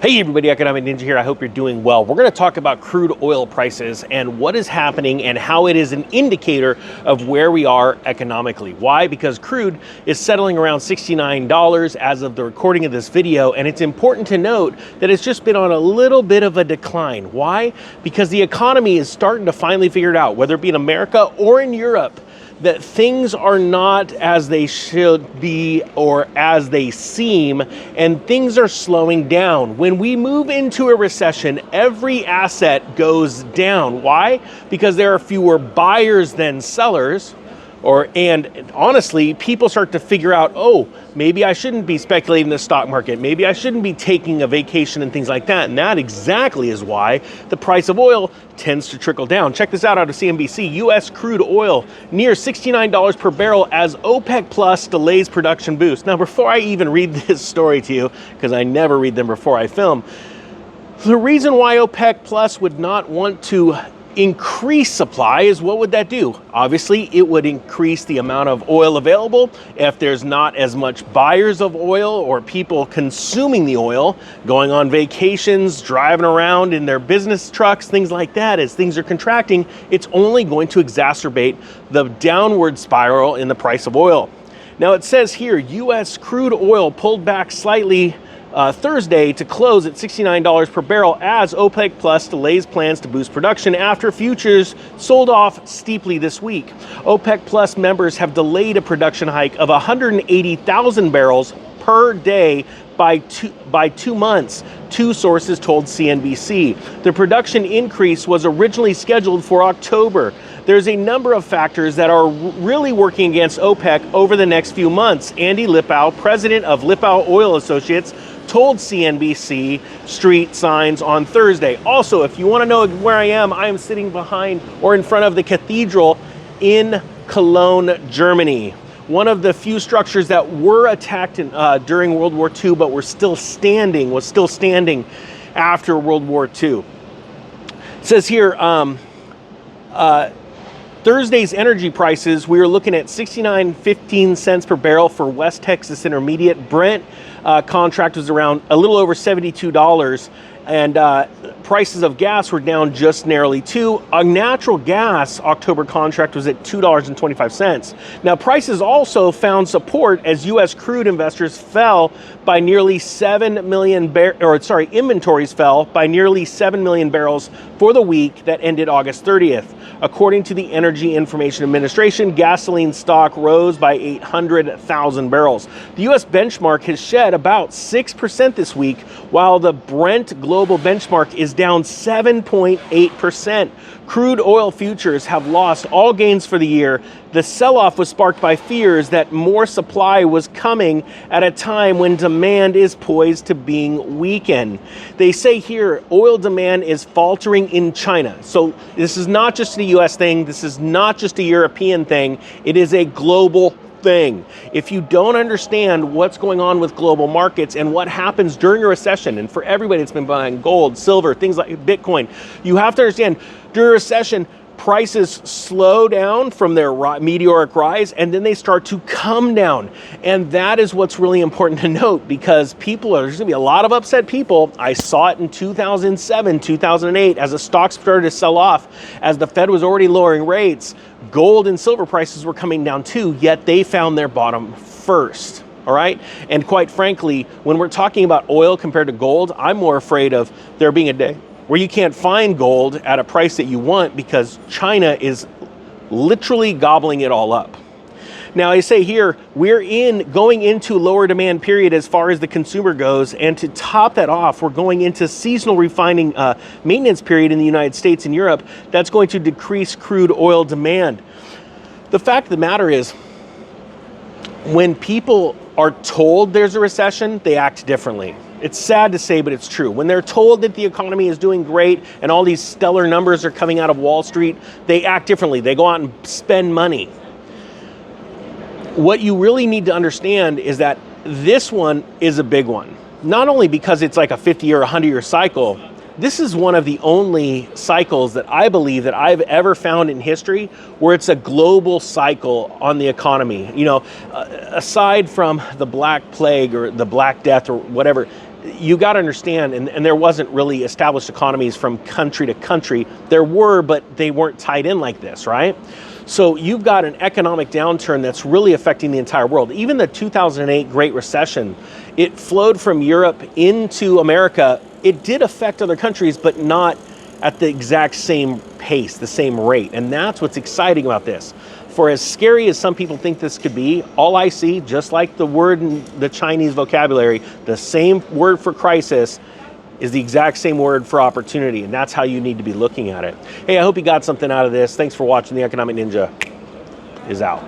Hey everybody, Economic Ninja here. I hope you're doing well. We're going to talk about crude oil prices and what is happening and how it is an indicator of where we are economically. Why? Because crude is settling around $69 as of the recording of this video, and it's important to note that it's just been on a little bit of a decline. Why? Because the economy is starting to finally figure it out, whether it be in America or in Europe, that things are not as they should be or as they seem, and things are slowing down. When we move into a recession, every asset goes down. Why? Because there are fewer buyers than sellers. And honestly, people start to figure out, oh, maybe I shouldn't be speculating in the stock market. Maybe I shouldn't be taking a vacation and things like that. And that exactly is why the price of oil tends to trickle down. Check this out of CNBC. U.S. crude oil near $69 per barrel as OPEC Plus delays production boost. Now, before I even read this story to you, because I never read them before I film, the reason why OPEC Plus would not want to increase supply is, what would that do? Obviously, it would increase the amount of oil available. If there's not as much buyers of oil or people consuming the oil, going on vacations, driving around in their business trucks, things like that, as things are contracting, it's only going to exacerbate the downward spiral in the price of oil. Now it says here, U.S. crude oil pulled back slightly Thursday to close at $69 per barrel as OPEC Plus delays plans to boost production after futures sold off steeply this week. OPEC Plus members have delayed a production hike of 180,000 barrels per day by 2 months, two sources told CNBC. The production increase was originally scheduled for October. There's a number of factors that are really working against OPEC over the next few months. Andy Lipow, president of Lipow Oil Associates, told CNBC Street Signs on Thursday. Also, if you want to know where I am sitting behind or in front of the cathedral in Cologne, Germany. One of the few structures that were attacked during World War II, but was still standing after World War II. It says here, Thursday's energy prices, we were looking at 69.15 cents per barrel for West Texas Intermediate. Brent contract was around a little over $72, and prices of gas were down just narrowly too. A natural gas October contract was at $2.25. Now, prices also found support as U.S. crude investors fell by nearly 7 million inventories fell by nearly 7 million barrels for the week that ended August 30th. According to the Energy Information Administration, gasoline stock rose by 800,000 barrels. The U.S. benchmark has shed about 6% this week, while the Brent global benchmark is down 7.8%. Crude oil futures have lost all gains for the year. The sell-off was sparked by fears that more supply was coming at a time when demand is poised to being weakened. They say here oil demand is faltering in China. So this is not just a US thing. This is not just a European thing. It is a global thing. If you don't understand what's going on with global markets and what happens during a recession, and for everybody that's been buying gold, silver, things like Bitcoin, you have to understand during a recession, prices slow down from their meteoric rise, and then they start to come down. And that is what's really important to note, because there's going to be a lot of upset people. I saw it in 2007, 2008, as the stocks started to sell off, as the Fed was already lowering rates. Gold and silver prices were coming down too, yet they found their bottom first. All right. And quite frankly, when we're talking about oil compared to gold, I'm more afraid of there being a day where you can't find gold at a price that you want because China is literally gobbling it all up. Now, I say here, we're going into lower demand period as far as the consumer goes. And to top that off, we're going into seasonal refining maintenance period in the United States and Europe. That's going to decrease crude oil demand. The fact of the matter is, when people are told there's a recession, they act differently. It's sad to say, but it's true. When they're told that the economy is doing great and all these stellar numbers are coming out of Wall Street, they act differently. They go out and spend money. What you really need to understand is that this one is a big one. Not only because it's like a 50 or 100-year cycle, This is one of the only cycles that I believe that I've ever found in history where it's a global cycle on the economy. You know, aside from the Black Plague or the Black Death or whatever, you got to understand, and there wasn't really established economies from country to country. There were, but they weren't tied in like this, right? So you've got an economic downturn that's really affecting the entire world. Even the 2008 Great Recession, it flowed from Europe into America. It did affect other countries, but not at the exact same pace, the same rate. And that's what's exciting about this. For as scary as some people think this could be, all I see, just like the word in the Chinese vocabulary, the same word for crisis is the exact same word for opportunity. And that's how you need to be looking at it. Hey, I hope you got something out of this. Thanks for watching. The Economic Ninja is out.